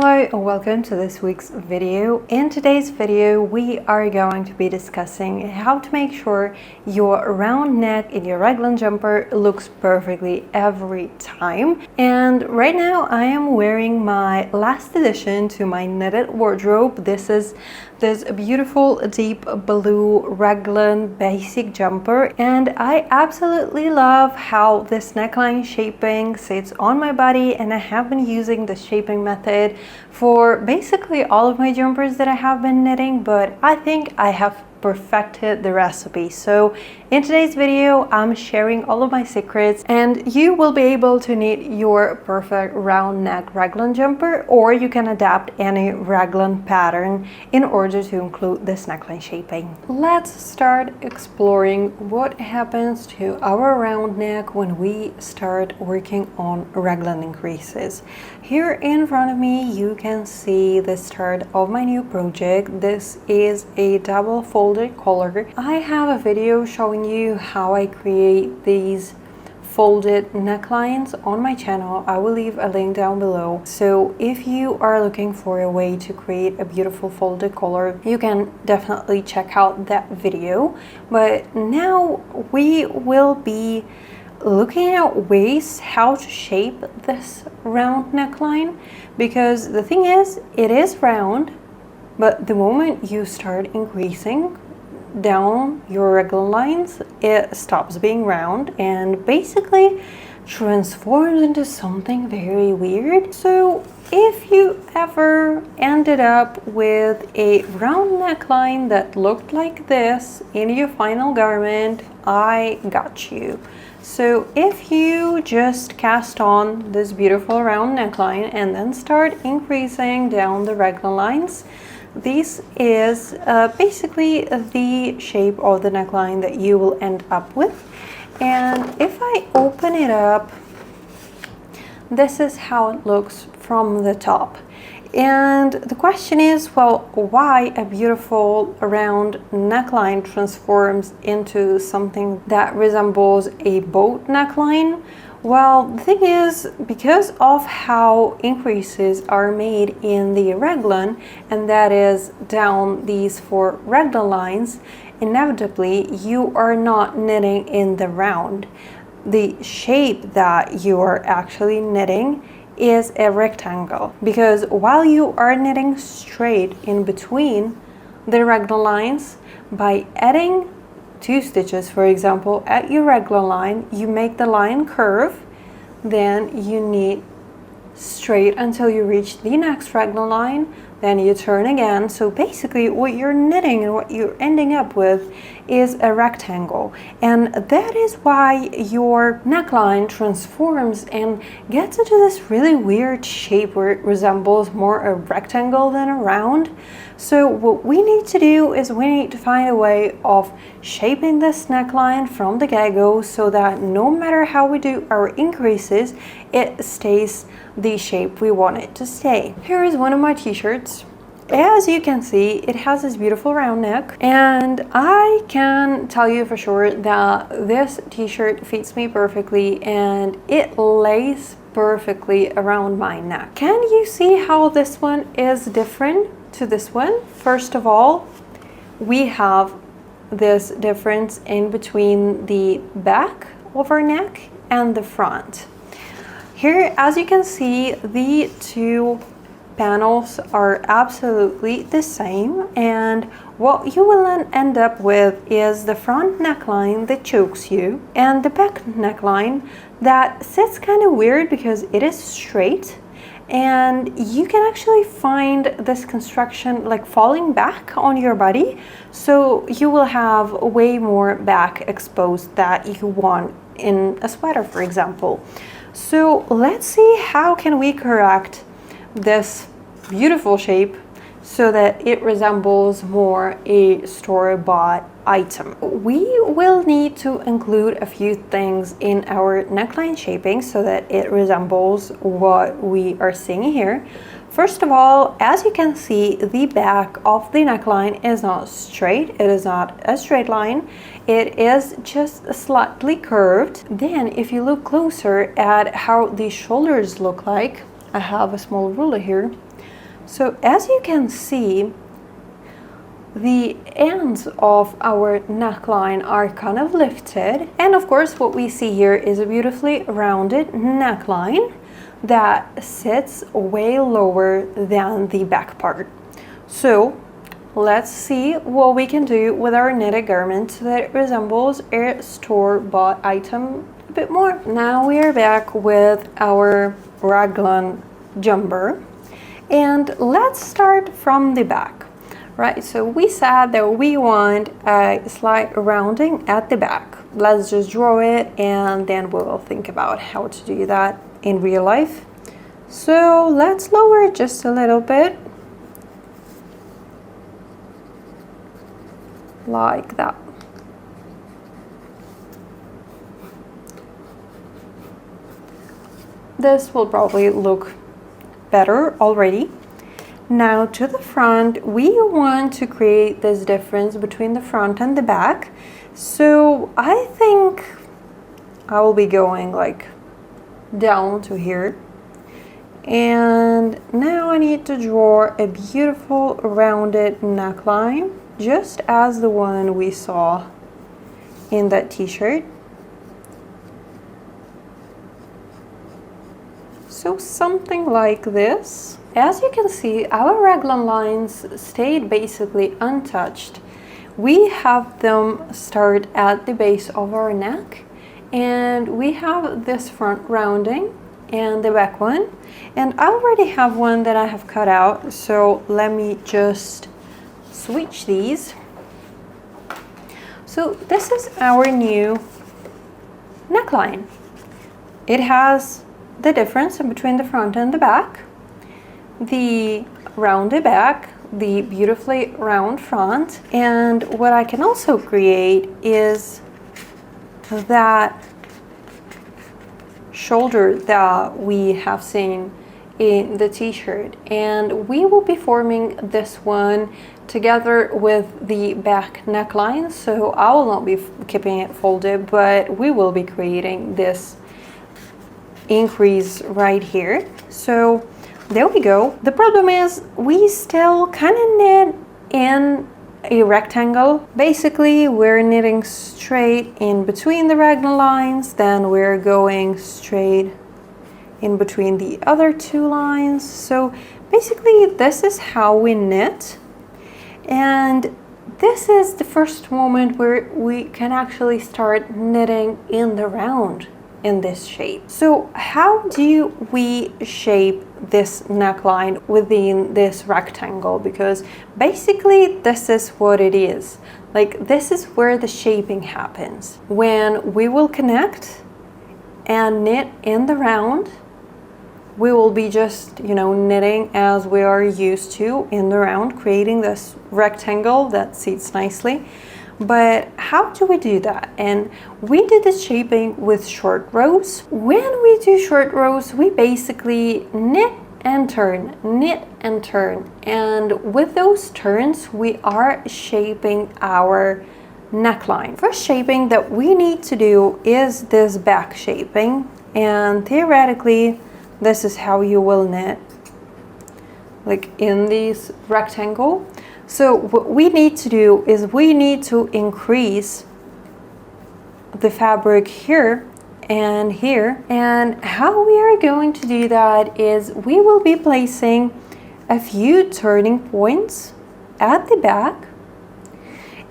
Hello and welcome to this week's video. In today's video we are going to be discussing how to make sure your round neck in your Raglan jumper looks perfectly every time. And right now I am wearing my last addition to my knitted wardrobe. This is this beautiful deep blue Raglan basic jumper, and I absolutely love how this neckline shaping sits on my body, and I have been using the shaping method for basically all of my jumpers that I have been knitting, but I think I have perfected the recipe. So in today's video I'm sharing all of my secrets, and you will be able to knit your perfect round neck Raglan jumper, or you can adapt any Raglan pattern in order to include this neckline shaping. Let's start exploring what happens to our round neck when we start working on Raglan increases. Here in front of me you can see the start of my new project. This is a double folded collar. I have a video showing you how I create these folded necklines on my channel. I will leave a link down below. So if you are looking for a way to create a beautiful folded collar, you can definitely check out that video. But now we will be looking at ways how to shape this round neckline, because the thing is, it is round, but the moment you start increasing down your Raglan lines, it stops being round and basically transforms into something very weird. So if you ever ended up with a round neckline that looked like this in your final garment, I got you. So if you just cast on this beautiful round neckline and then start increasing down the Raglan lines, this is basically the shape of the neckline that you will end up with. And if I open it up, this is how it looks from the top. And the question is, well, why a beautiful round neckline transforms into something that resembles a boat neckline? Well, the thing is, because of how increases are made in the Raglan, and that is down these four Raglan lines, inevitably you are not knitting in the round. The shape that you are actually knitting is a rectangle, because while you are knitting straight in between the Raglan lines, by adding 2 stitches, for example, at your Raglan line, you make the line curve, then you knit straight until you reach the next Raglan line, then you turn again. So basically what you're knitting and what you're ending up with is a rectangle, and that is why your neckline transforms and gets into this really weird shape where it resembles more a rectangle than a round. So what we need to do is we need to find a way of shaping this neckline from the get-go so that no matter how we do our increases, it stays the shape we want it to stay. Here is one of my t-shirts. As you can see, it has this beautiful round neck, and I can tell you for sure that this t-shirt fits me perfectly and it lays perfectly around my neck. Can you see how this one is different to this one? First of all, we have this difference in between the back of our neck and the front. Here, as you can see, the two panels are absolutely the same, and what you will then end up with is the front neckline that chokes you and the back neckline that sits kind of weird because it is straight, and you can actually find this construction like falling back on your body, so you will have way more back exposed that you want in a sweater, for example. So let's see how can we correct this beautiful shape so that it resembles more a store-bought item. We will need to include a few things in our neckline shaping so that it resembles what we are seeing here. First of all, as you can see, the back of the neckline is not straight. It is not a straight line. It is just slightly curved. Then if you look closer at how the shoulders look like, I have a small ruler here. So as you can see, the ends of our neckline are kind of lifted, and of course what we see here is a beautifully rounded neckline that sits way lower than the back part. So let's see what we can do with our knitted garment so that it resembles a store-bought item a bit more. Now we are back with our Raglan jumper, and let's start from the back. Right, so we said that we want a slight rounding at the back. Let's just draw it and then we'll think about how to do that in real life. So let's lower it just a little bit, like that. This will probably look better already. Now to the front, we want to create this difference between the front and the back. So I think I will be going like down to here. And now I need to draw a beautiful rounded neckline, just as the one we saw in that t-shirt. So something like this. As you can see, our raglan lines stayed basically untouched. We have them start at the base of our neck, and we have this front rounding and the back one. And I already have one that I have cut out, so let me just switch these. So this is our new neckline. It has the difference between the front and the back, the rounded back, the beautifully round front, and what I can also create is that shoulder that we have seen in the t-shirt, and we will be forming this one together with the back neckline. So I will not be keeping it folded, but we will be creating this increase right here. So there we go. The problem is we still kind of knit in a rectangle. Basically, we're knitting straight in between the raglan lines, then we're going straight in between the other two lines. So basically, this is how we knit. And this is the first moment where we can actually start knitting in the round in this shape. So how do we shape this neckline within this rectangle? Because basically this is what it is. Like, this is where the shaping happens. When we will connect and knit in the round, we will be just, you know, knitting as we are used to in the round, creating this rectangle that sits nicely. But how do we do that? And we did this shaping with short rows. When we do short rows, we basically knit and turn, knit and turn. And with those turns, we are shaping our neckline. First shaping that we need to do is this back shaping. And theoretically, this is how you will knit, like in this rectangle. So what we need to do is we need to increase the fabric here and here. And how we are going to do that is we will be placing a few turning points at the back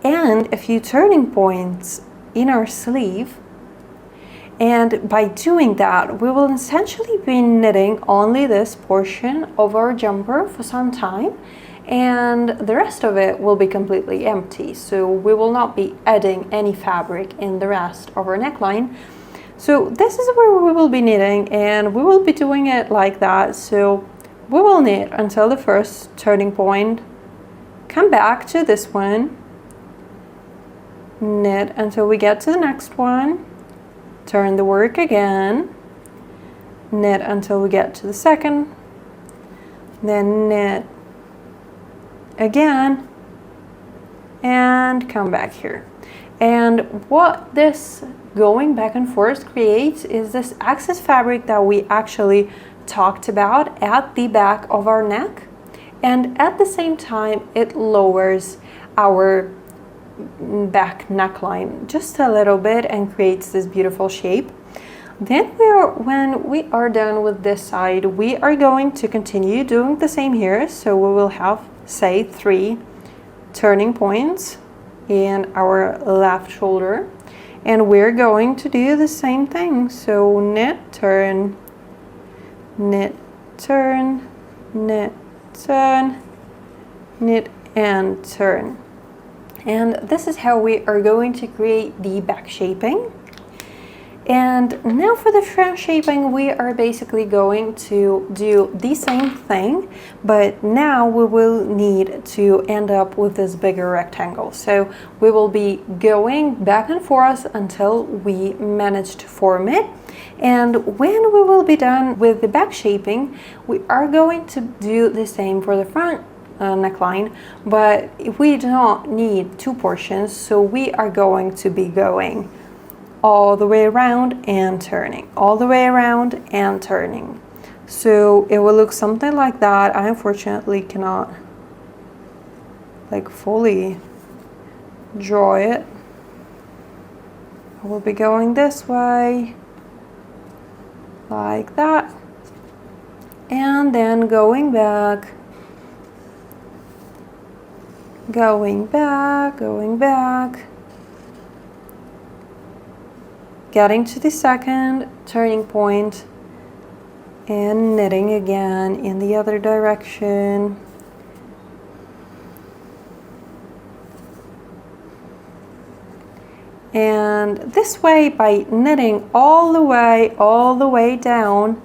and a few turning points in our sleeve. And by doing that, we will essentially be knitting only this portion of our jumper for some time, and the rest of it will be completely empty. So we will not be adding any fabric in the rest of our neckline. So this is where we will be knitting, and we will be doing it like that. So we will knit until the first turning point, come back to this one, knit until we get to the next one, turn the work again, knit until we get to the second, then knit again, and come back here. And what this going back and forth creates is this excess fabric that we actually talked about at the back of our neck. and at the same time it lowers our back neckline just a little bit and creates this beautiful shape. Then when we are done with this side, we are going to continue doing the same here. So we will have, say, 3 turning points in our left shoulder, and we're going to do the same thing. So knit, turn, knit, turn, knit, turn, knit, and turn. And this is how we are going to create the back shaping. And now for the front shaping, we are basically going to do the same thing, but now we will need to end up with this bigger rectangle. So we will be going back and forth until we manage to form it. And when we will be done with the back shaping, we are going to do the same for the front neckline, but we do not need 2 portions, so we are going to be going all the way around and turning, all the way around and turning. So it will look something like that. I unfortunately cannot fully draw it. I will be going this way like that, and then going back, going back, going back, getting to the second turning point and knitting again in the other direction. And this way, by knitting all the way down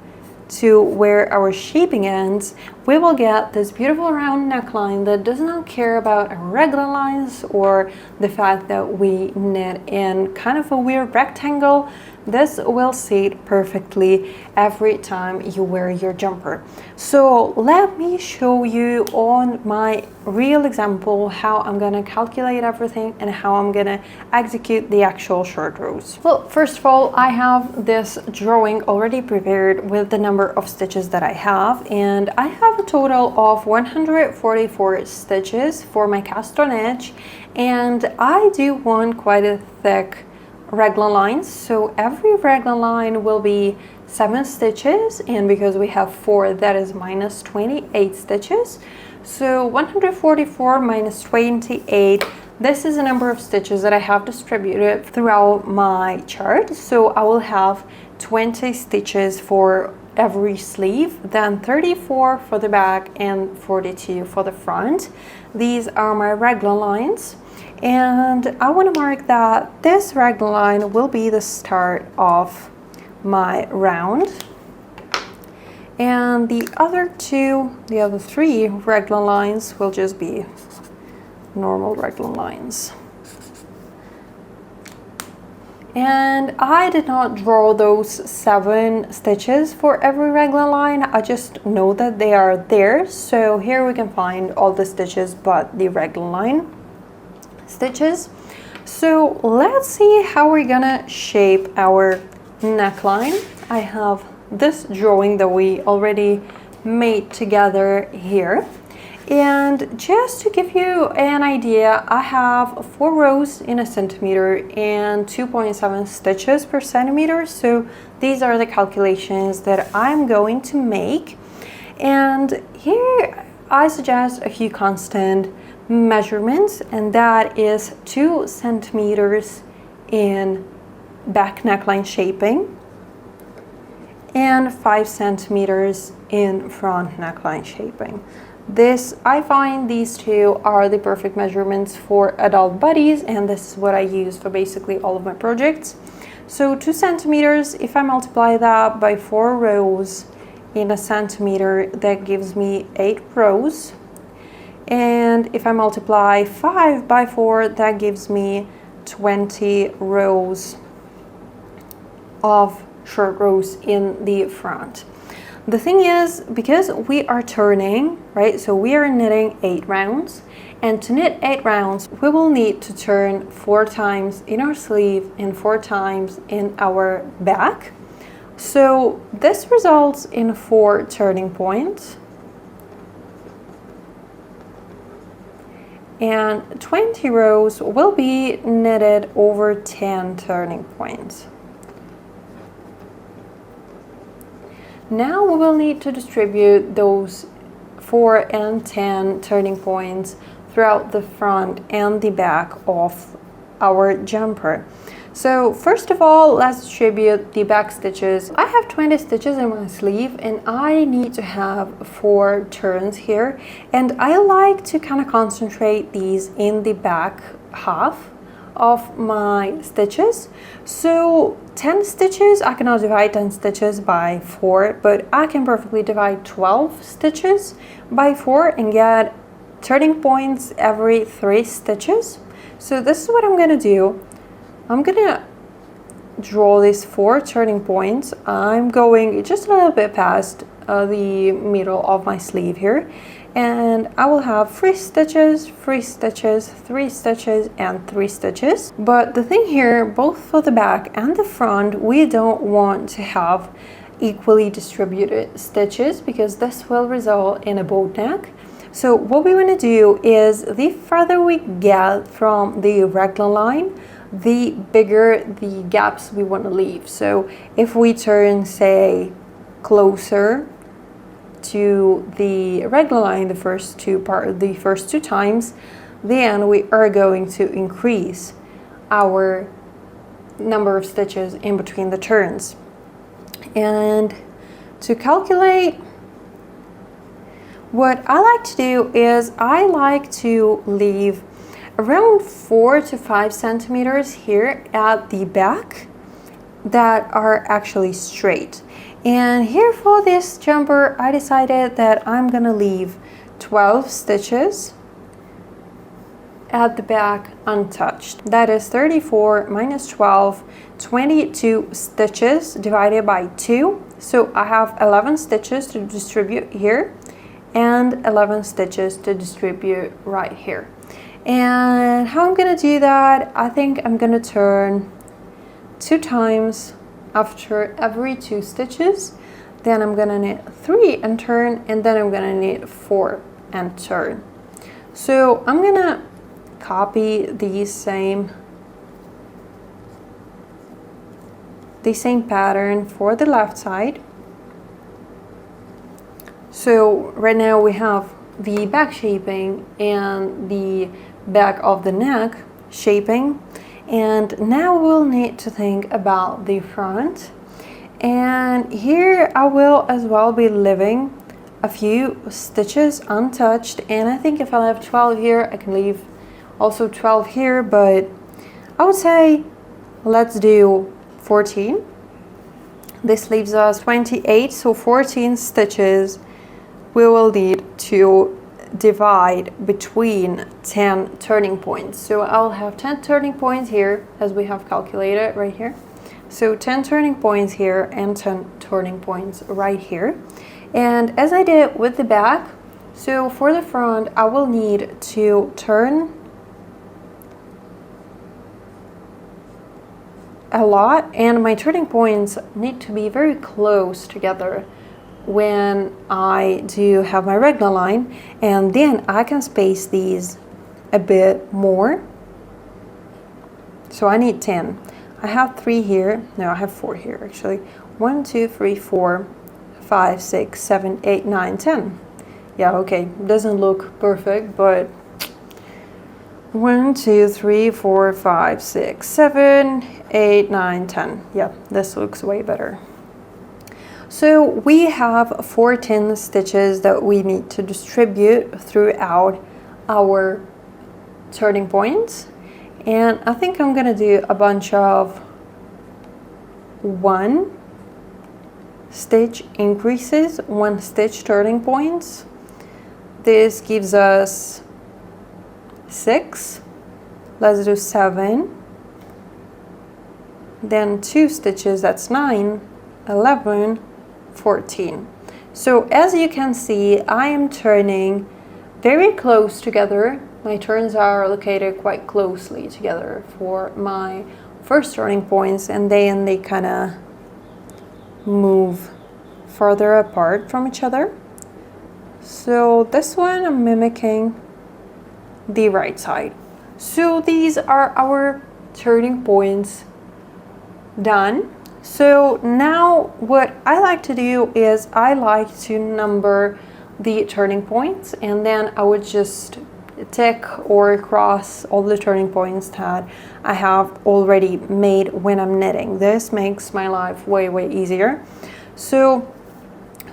to where our shaping ends, we will get this beautiful round neckline that does not care about irregular lines or the fact that we knit in kind of a weird rectangle. This will sit perfectly every time you wear your jumper. So let me show you on my real example how I'm gonna calculate everything and how I'm gonna execute the actual short rows. Well, first of all, I have this drawing already prepared with the number of stitches that I have, and I have a total of 144 stitches for my cast on edge, and I do want quite a thick raglan lines, so every raglan line will be 7 stitches, and because we have 4, that is minus 28 stitches. So 144 minus 28, this is the number of stitches that I have distributed throughout my chart. So I will have 20 stitches for every sleeve, then 34 for the back and 42 for the front. These are my raglan lines. And I want to mark that this raglan line will be the start of my round, and the other 3 raglan lines will just be normal raglan lines. And I did not draw those 7 stitches for every raglan line. I just know that they are there. So here we can find all the stitches but the raglan line stitches. So let's see how we're gonna shape our neckline. I have this drawing that we already made together here, and just to give you an idea, I have 4 rows in a centimeter and 2.7 stitches per centimeter. So these are the calculations that I'm going to make, and here I suggest a few constant measurements, and that is 2 centimeters in back neckline shaping and 5 centimeters in front neckline shaping. I find these 2 are the perfect measurements for adult bodies, and this is what I use for basically all of my projects. So 2 centimeters, if I multiply that by 4 rows in a centimeter, that gives me 8 rows. And if I multiply 5 by 4, that gives me 20 rows of short rows in the front. The thing is, because we are turning, right, so we are knitting 8 rounds, and to knit 8 rounds, we will need to turn 4 times in our sleeve and 4 times in our back. So this results in 4 turning points. and 20 rows will be knitted over 10 turning points. Now we will need to distribute those 4 and 10 turning points throughout the front and the back of our jumper. So first of all, let's distribute the back stitches. I have 20 stitches in my sleeve and I need to have 4 turns here, and I like to kind of concentrate these in the back half of my stitches. So 10 stitches, I cannot divide 10 stitches by 4, but I can perfectly divide 12 stitches by 4 and get turning points every 3 stitches. So this is what I'm gonna do. I'm gonna draw these 4 turning points. I'm going just a little bit past the middle of my sleeve here, and I will have 3 stitches, 3 stitches, 3 stitches, and 3 stitches. But the thing here, both for the back and the front, we don't want to have equally distributed stitches because this will result in a boat neck. So what we want to do is, the further we get from the raglan line, the bigger the gaps we want to leave. So if we turn, say, closer to the raglan line the first two times, then we are going to increase our number of stitches in between the turns. And to calculate, what I like to do is I like to leave around 4 to 5 centimeters here at the back that are actually straight. And here for this jumper, I decided that I'm gonna leave 12 stitches at the back untouched. That is 34 minus 12, 22 stitches divided by 2. So I have 11 stitches to distribute here and 11 stitches to distribute right here. And how I'm gonna do that, I think I'm gonna turn 2 times after every 2 stitches, then I'm gonna knit 3 and turn, and then I'm gonna knit 4 and turn. So I'm gonna copy the same pattern for the left side. So right now we have the back shaping and the back of the neck shaping, and now we'll need to think about the front. And here I will as well be leaving a few stitches untouched, and I think if I have 12 here, I can leave also 12 here, but I would say let's do 14. This leaves us 28, so 14 stitches we will need to divide between 10 turning points. So I'll have 10 turning points here, as we have calculated right here. So 10 turning points here and 10 turning points right here. And as I did with the back, so for the front, I will need to turn a lot, and my turning points need to be very close together when I do have my raglan line, and then I can space these a bit more. So I need 10. I have 3 here. No, I have 4 here actually. 1, 2, 3, 4, 5, 6, 7, 8, 9, 10. Yeah, okay, doesn't look perfect, but 1, 2, 3, 4, 5, 6, 7, 8, 9, 10. Yeah, this looks way better. So we have 14 stitches that we need to distribute throughout our turning points. And I think I'm gonna do a bunch of 1 stitch increases, 1 stitch turning points. This gives us 6. Let's do 7. Then 2 stitches, that's 9, 11, 14. So as you can see, I am turning very close together. My turns are located quite closely together for my first turning points, and then they kind of move further apart from each other. So this one I'm mimicking the right side. So these are our turning points done. So now what I like to do is I like to number the turning points, and then I would just tick or cross all the turning points that I have already made when I'm knitting. This makes my life way easier. So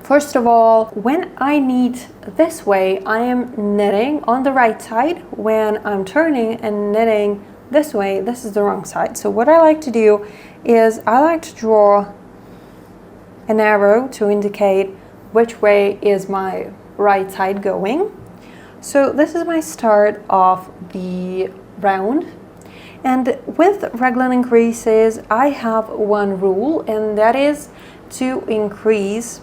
first of all, when I knit this way, I am knitting on the right side. When I'm turning and knitting this way, this is the wrong side. So what I like to do is I like to draw an arrow to indicate which way is my right side going. So this is my start of the round. And with raglan increases, I have one rule, and that is to increase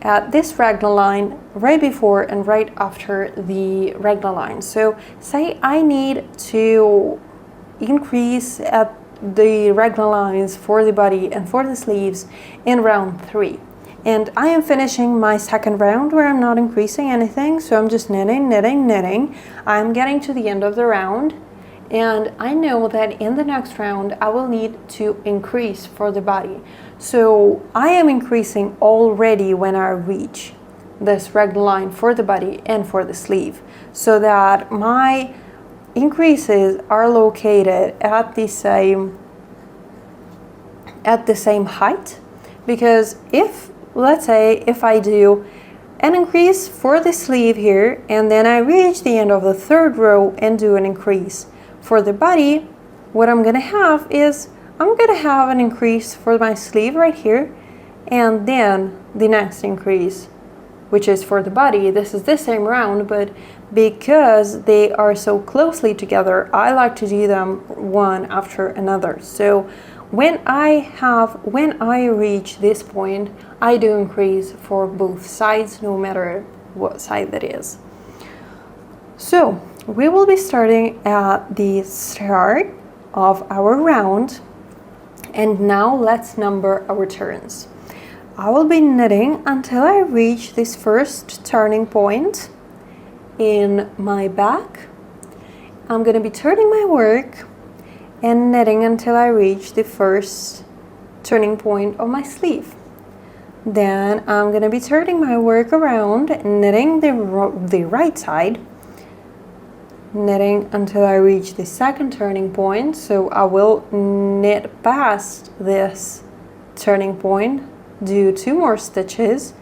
at this raglan line right before and right after the raglan line. So say I need to increase at the raglan lines for the body and for the sleeves in round 3. And I am finishing my second round where I'm not increasing anything, so I'm just knitting. I'm getting to the end of the round, and I know that in the next round I will need to increase for the body. So I am increasing already when I reach this raglan line for the body and for the sleeve, so that my increases are located at the same height. Because if, let's say, if I do an increase for the sleeve here, and then I reach the end of the third row and do an increase for the body, what I'm gonna have is I'm gonna have an increase for my sleeve right here, and then the next increase, which is for the body. This is the same round, but because they are so closely together, I like to do them one after another. So when I reach this point, I do increase for both sides, no matter what side that is. So we will be starting at the start of our round, and now let's number our turns. I will be knitting until I reach this first turning point in my back. I'm going to be turning my work and knitting until I reach the first turning point of my sleeve. Then I'm going to be turning my work around, knitting the right side, knitting until I reach the second turning point. So I will knit past this turning point, do 2 more stitches,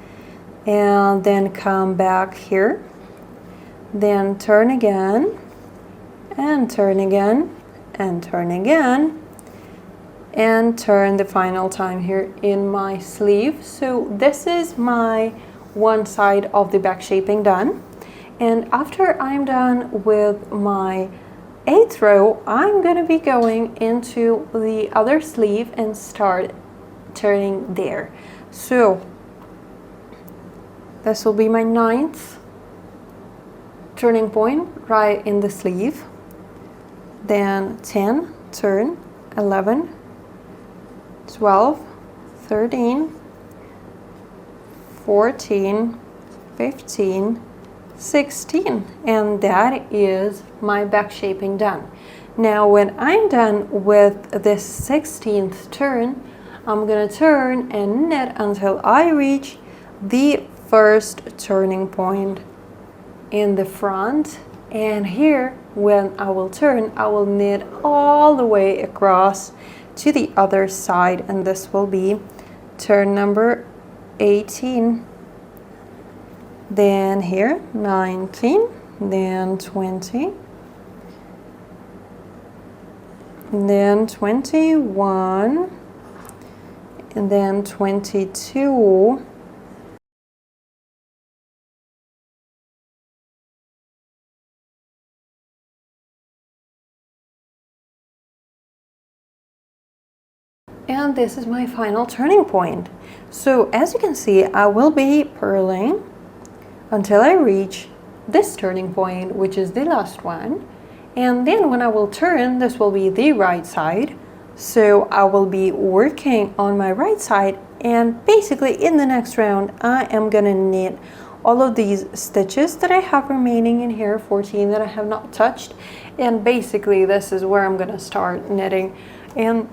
and then come back here, then turn again, and turn again, and turn again, and turn the final time here in my sleeve. So this is my one side of the back shaping done. And after I'm done with my 8th row, I'm going to be going into the other sleeve and start turning there. So this will be my 9th turning point right in the sleeve. Then 10, turn, 11, 12, 13, 14, 15, 16, and that is my back shaping done. Now when I'm done with this 16th turn, I'm gonna turn and knit until I reach the first turning point in the front, and here when I will turn, I will knit all the way across to the other side, and this will be turn number 18. Then here 19, then 20, then 21, and then 22, and this is my final turning point. So as you can see, I will be purling until I reach this turning point, which is the last one, and then when I will turn, this will be the right side. So I will be working on my right side, and basically in the next round I am gonna knit all of these stitches that I have remaining in here, 14 that I have not touched. And basically this is where I'm gonna start knitting. And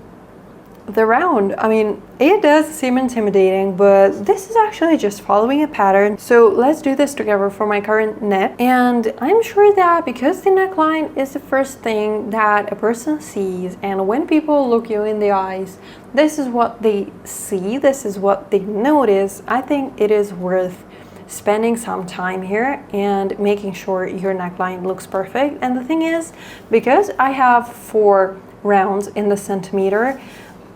the round, I mean, it does seem intimidating, but this is actually just following a pattern. So let's do this together for my current knit. And I'm sure that because the neckline is the first thing that a person sees, and when people look you in the eyes, this is what they see, this is what they notice, I think it is worth spending some time here and making sure your neckline looks perfect. And the thing is, because I have 4 rounds in the centimeter,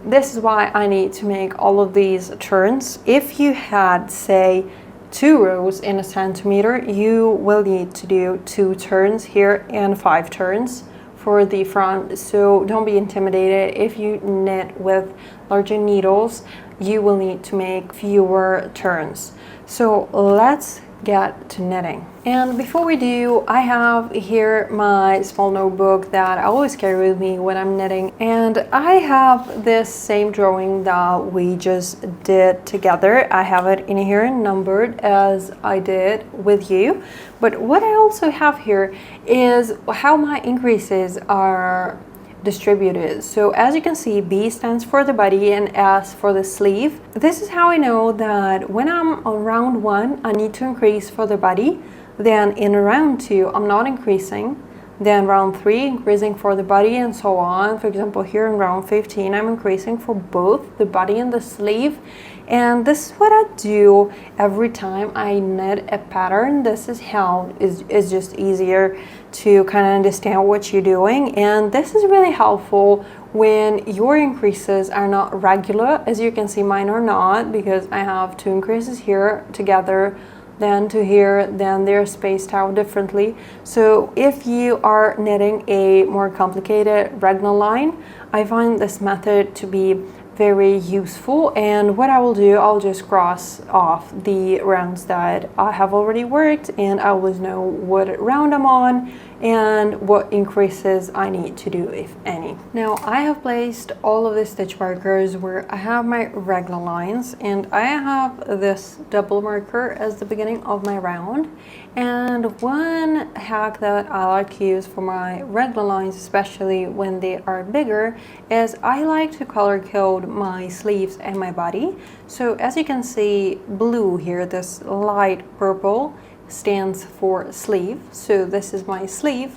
this is why I need to make all of these turns. If you had, say, 2 rows in a centimeter, you will need to do 2 turns here and 5 turns for the front. So don't be intimidated. If you knit with larger needles, you will need to make fewer turns. So let's get to knitting. And before we do, I have here my small notebook that I always carry with me when I'm knitting, and I have this same drawing that we just did together. I have it in here numbered as I did with you, but what I also have here is how my increases are distributed. So as you can see, B stands for the body and S for the sleeve. This is how I know that when I'm on round 1, I need to increase for the body. Then in round 2, I'm not increasing. Then round 3, increasing for the body, and so on. For example, here in round 15, I'm increasing for both the body and the sleeve. And this is what I do every time I knit a pattern. This is how it's just easier to kind of understand what you're doing. And this is really helpful when your increases are not regular. As you can see, mine are not, because I have 2 increases here together, then to here, then they're spaced out differently. So if you are knitting a more complicated Raglan line, I find this method to be very useful. And what I will do, I'll just cross off the rounds that I have already worked, and I always know what round I'm on and what increases I need to do, if any. Now I have placed all of the stitch markers where I have my Raglan lines, and I have this double marker as the beginning of my round. And one hack that I like to use for my Raglan lines, especially when they are bigger, is I like to color code my sleeves and my body. So as you can see, blue here, this light purple, stands for sleeve. So this is my sleeve,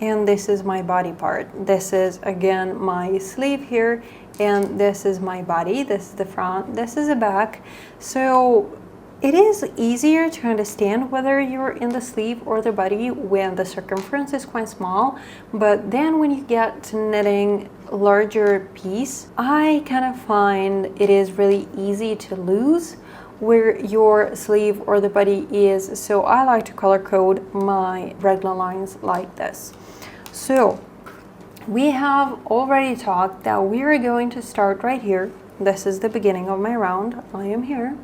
and this is my body part. This is again my sleeve here, and this is my body. This is the front, this is the back. So it is easier to understand whether you're in the sleeve or the body when the circumference is quite small. But then when you get to knitting larger piece, I kind of find it is really easy to lose where your sleeve or the body is. So I like to color code my Raglan lines like this. So we have already talked that we are going to start right here. This is the beginning of my round. I am here.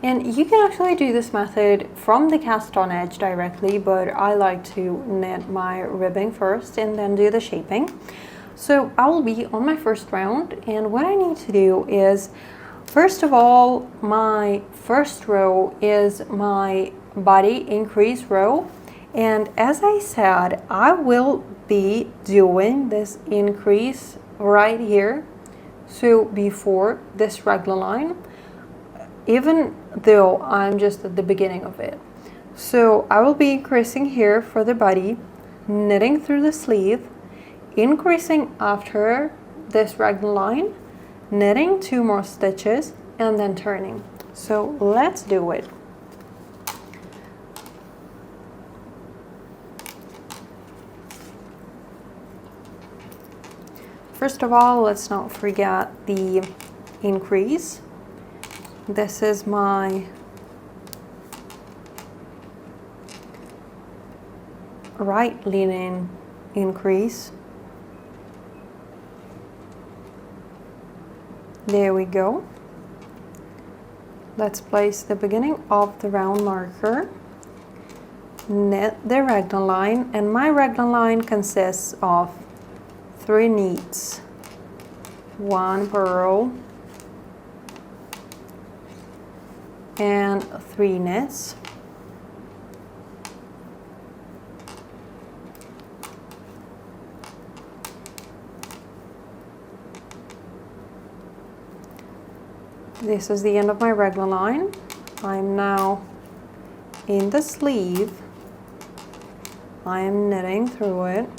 And you can actually do this method from the cast on edge directly, but I like to knit my ribbing first and then do the shaping. So I will be on my first round, and what I need to do is, first of all, my first row is my body increase row. And as I said, I will be doing this increase right here. So before this Raglan line, even though I'm just at the beginning of it. So I will be increasing here for the body, knitting through the sleeve, increasing after this Raglan line, knitting 2 more stitches, and then turning. So let's do it. First of all, let's not forget the increase. This is my right leaning increase. There we go. Let's place the beginning of the round marker, knit the Raglan line, and my Raglan line consists of 3 knits, 1 purl, and 3 knits. This is the end of my raglan line. I'm now in the sleeve. I am knitting through it.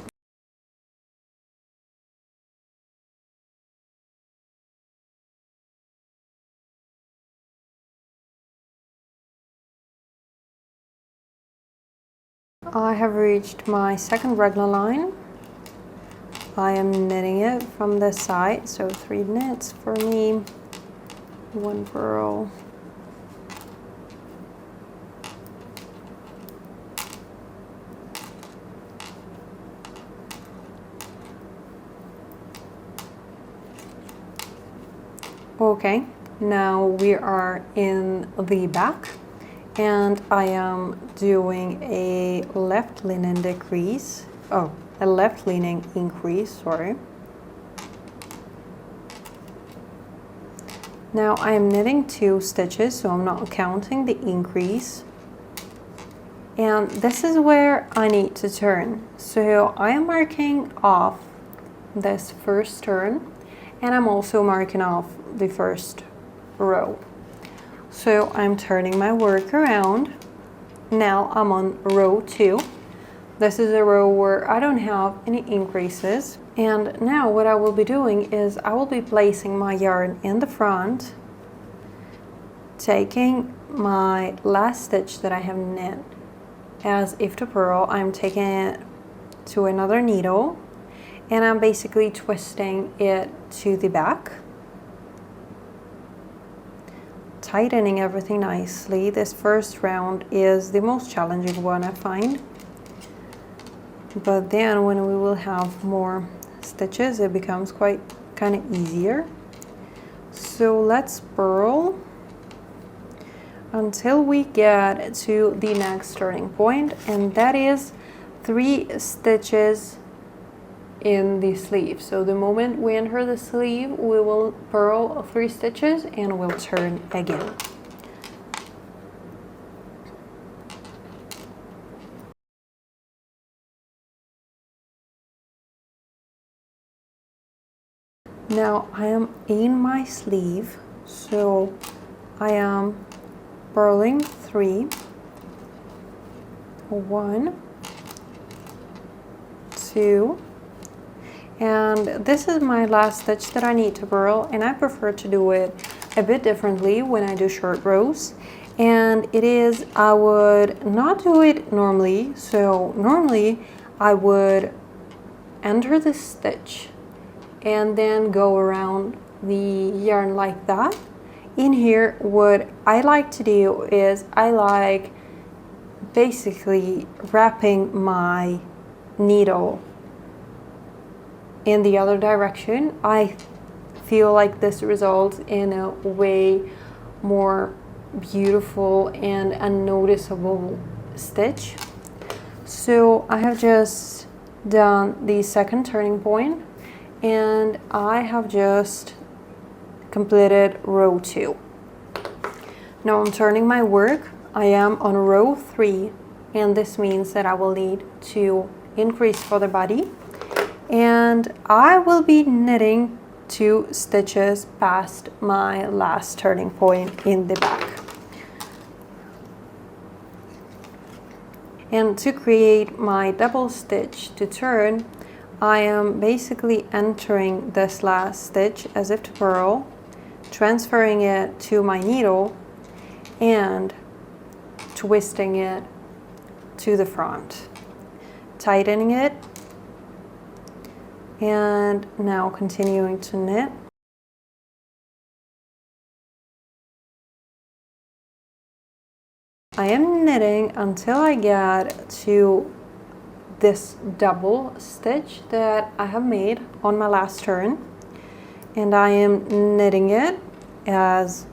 I have reached my second raglan line. I am knitting it from this side, so 3 knits for me, 1 purl. Okay, now we are in the back, and I am doing a left leaning decrease. Oh, a left leaning increase, sorry. Now I am knitting 2 stitches, so I'm not counting the increase. And this is where I need to turn. So I am marking off this first turn, and I'm also marking off the first row. So I'm turning my work around. Now I'm on row 2. This is a row where I don't have any increases. And now what I will be doing is I will be placing my yarn in the front, taking my last stitch that I have knit as if to purl. I'm taking it to another needle, and I'm basically twisting it to the back, tightening everything nicely. This first round is the most challenging one, I find, but then when we will have more stitches it becomes quite kind of easier. So let's purl until we get to the next turning point, and that is 3 stitches in the sleeve. So the moment we enter the sleeve, we will purl 3 stitches and we'll turn again. Now I am in my sleeve, so I am purling 3, 1, 2, and this is my last stitch that I need to purl, and I prefer to do it a bit differently when I do short rows. And it is, I would not do it normally. So normally I would enter the stitch and then go around the yarn like that. In here, what I like to do is I like basically wrapping my needle in the other direction. I feel like this results in a way more beautiful and unnoticeable stitch. So I have just done the second turning point, and I have just completed row 2. Now I'm turning my work. I am on row 3, and this means that I will need to increase for the body, and I will be knitting 2 stitches past my last turning point in the back. And to create my double stitch to turn, I am basically entering this last stitch as if to purl, transferring it to my needle and twisting it to the front, tightening it, and now continuing to knit. I am knitting until I get to this double stitch that I have made on my last turn, and I am knitting it as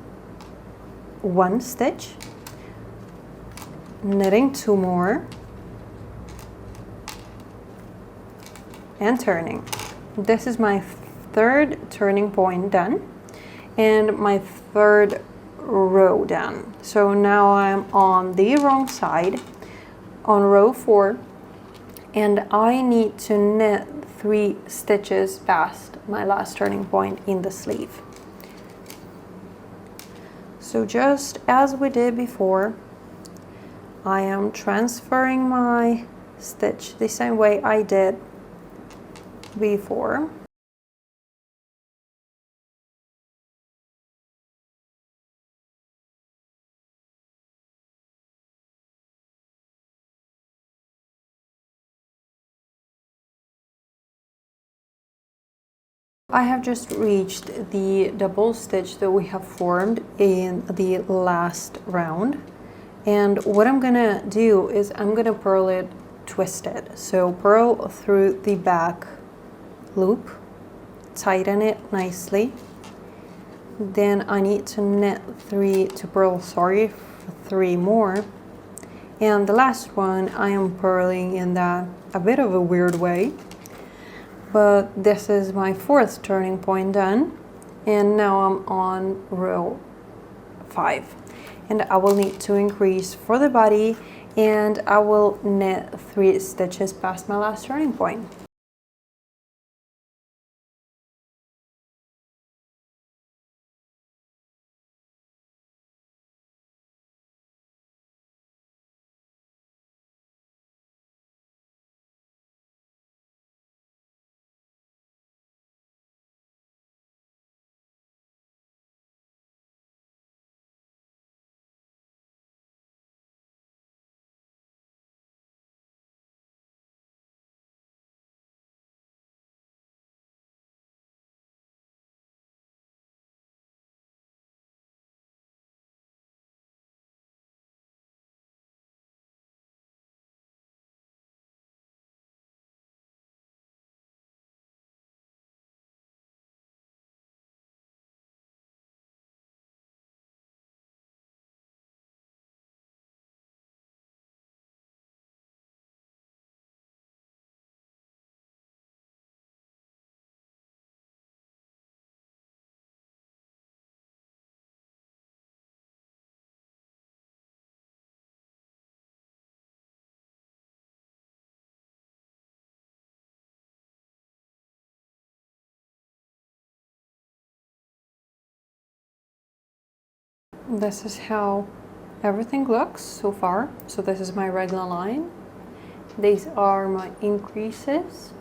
1 stitch, knitting 2 more, and turning. This is my 3rd turning point done, and my 3rd row done. So now I'm on the wrong side, on row 4, and I need to knit 3 stitches past my last turning point in the sleeve. So just as we did before, I am transferring my stitch the same way I did before. I have just reached the double stitch that we have formed in the last round, and what I'm gonna do is I'm gonna purl it twisted. So purl through the back loop, tighten it nicely, then I need to knit three more, and the last one I am purling in that a bit of a weird way. But this is my fourth turning point done, and now I'm on row 5, and I will need to increase for the body, and I will knit 3 stitches past my last turning point. This is how everything looks so far. So this is my Raglan line. These are my increases.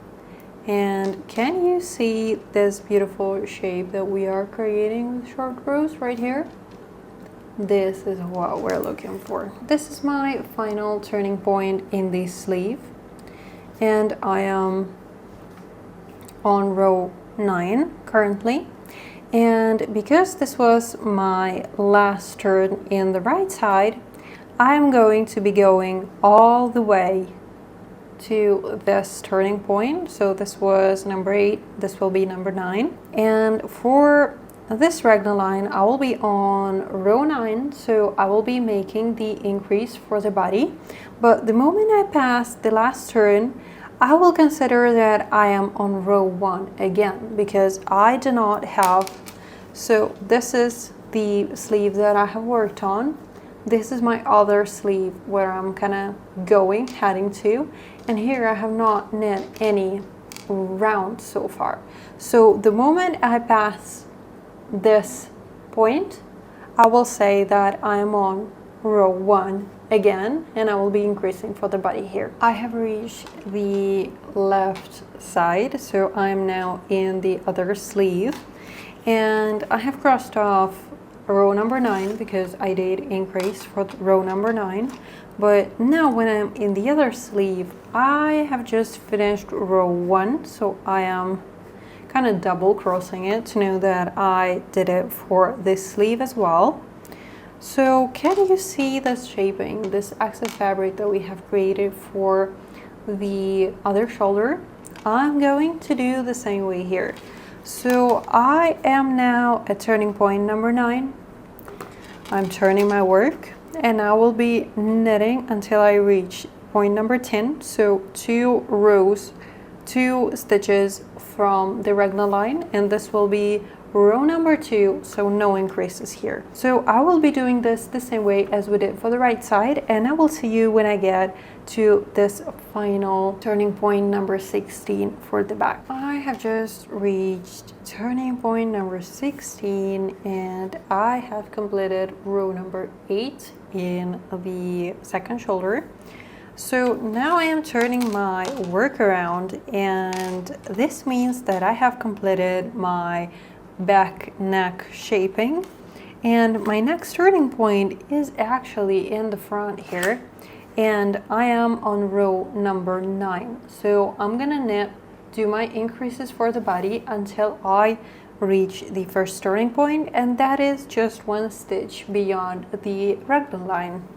And can you see this beautiful shape that we are creating with short rows right here? This is what we're looking for. This is my final turning point in this sleeve, and I am on row 9 currently. And because this was my last turn in the right side, I'm going to be going all the way to this turning point. So this was number 8, this will be number 9. And for this Raglan line, I will be on row 9, so I will be making the increase for the body. But the moment I pass the last turn, I will consider that I am on row 1 again, because I do not have, so this is the sleeve that I have worked on. This is my other sleeve where I'm kind of heading to, and here I have not knit any round so far. So the moment I pass this point, I will say that I am on row 1 again, and I will be increasing for the body here. I have reached the left side, so I'm now in the other sleeve, and I have crossed off row number 9 because I did increase for row number 9. But now when I'm in the other sleeve, I have just finished row 1, so I am kind of double crossing it to know that I did it for this sleeve as well. So can you see this shaping, this excess fabric that we have created for the other shoulder? I'm going to do the same way here. So I am now at turning point number 9. I'm turning my work, and I will be knitting until I reach point number 10. So 2 stitches from the Raglan line, and this will be row number 2, so no increases here. So I will be doing this the same way as we did for the right side, and I will see you when I get to this final turning point number 16 for the back. I have just reached turning point number 16 and I have completed row number 8 in the second shoulder. So now I am turning my work around, and this means that I have completed my back neck shaping, and my next turning point is actually in the front here, and I am on row number 9. So I'm gonna do my increases for the body until I reach the first turning point, and that is just 1 stitch beyond the Raglan line.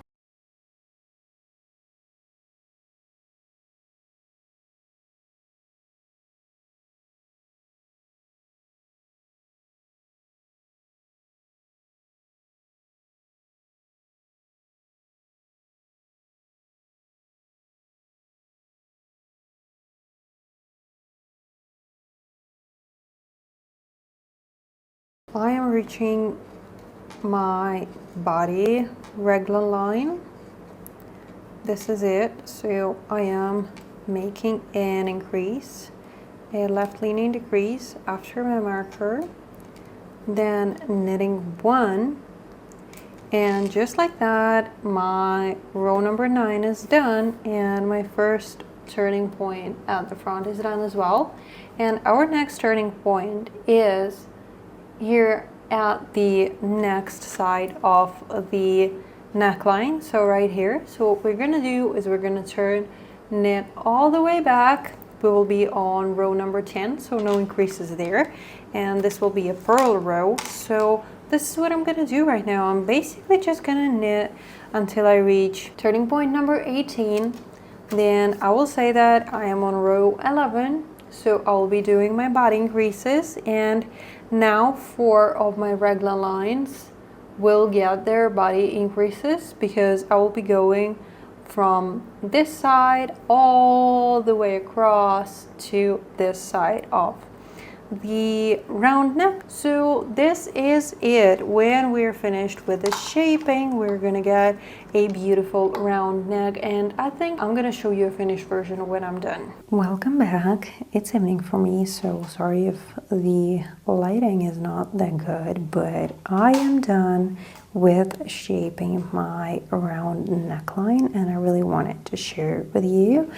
I am reaching my body Raglan line. This is it. So I am making an increase, a left leaning decrease after my marker, then knitting 1, and just like that my row number 9 is done, and my first turning point at the front is done as well. And our next turning point is here at the next side of the neckline, so right here. So what we're gonna do is we're gonna knit all the way back. We will be on row number 10, so no increases there, and this will be a purl row. So this is what I'm gonna do right now. I'm basically just gonna knit until I reach turning point number 18. Then I will say that I am on row 11, so I will be doing my body increases, and now 4 of my Raglan lines will get their body increases because I will be going from this side all the way across to this side of the round neck. So this is it. When we're finished with the shaping, we're gonna get a beautiful round neck, and I think I'm gonna show you a finished version when I'm done. Welcome back. It's evening for me, so sorry if the lighting is not that good, but I am done with shaping my round neckline, and I really wanted to share it with you.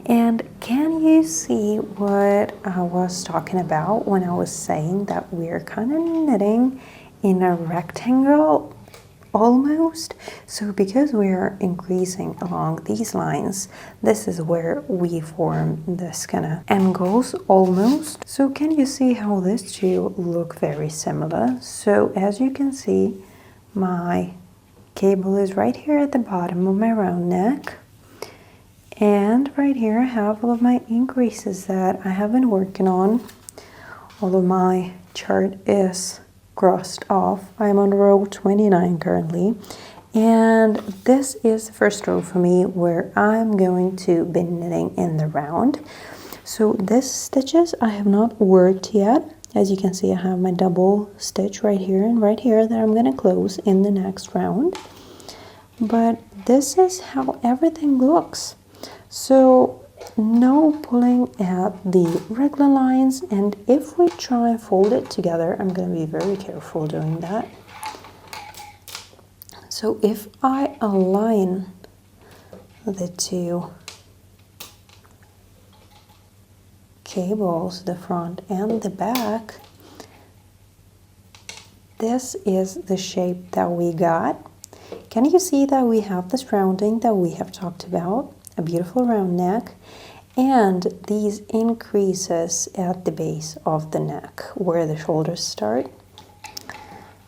And can you see what I was talking about when I was saying that we're kind of knitting in a rectangle almost? So because we're increasing along these lines, this is where we form this kind of angles almost. So can you see how these two look very similar? So as you can see, my cable is right here at the bottom of my round neck. And right here I have all of my increases that I have been working on. All of my chart is crossed off. I'm on row 29 currently. And this is the first row for me where I'm going to be knitting in the round. So these stitches I have not worked yet. As you can see, I have my double stitch right here and right here that I'm going to close in the next round. But this is how everything looks. So no pulling at the Raglan lines, and if we try and fold it together, I'm going to be very careful doing that. So if I align the two cables, the front and the back, this is the shape that we got. Can you see that we have this rounding that we have talked about? A beautiful round neck, and these increases at the base of the neck where the shoulders start.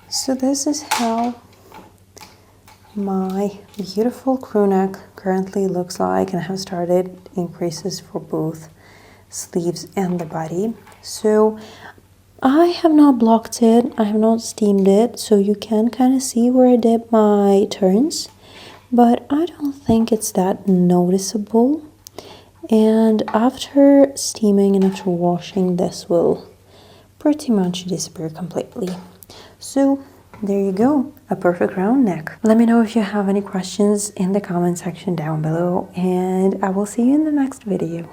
So this is how my beautiful crew neck currently looks like, and I have started increases for both sleeves and the body. So I have not blocked it, I have not steamed it, so you can kind of see where I did my turns. But I don't think it's that noticeable, and after steaming and after washing, this will pretty much disappear completely. So there you go, a perfect round neck. Let me know if you have any questions in the comment section down below, and I will see you in the next video.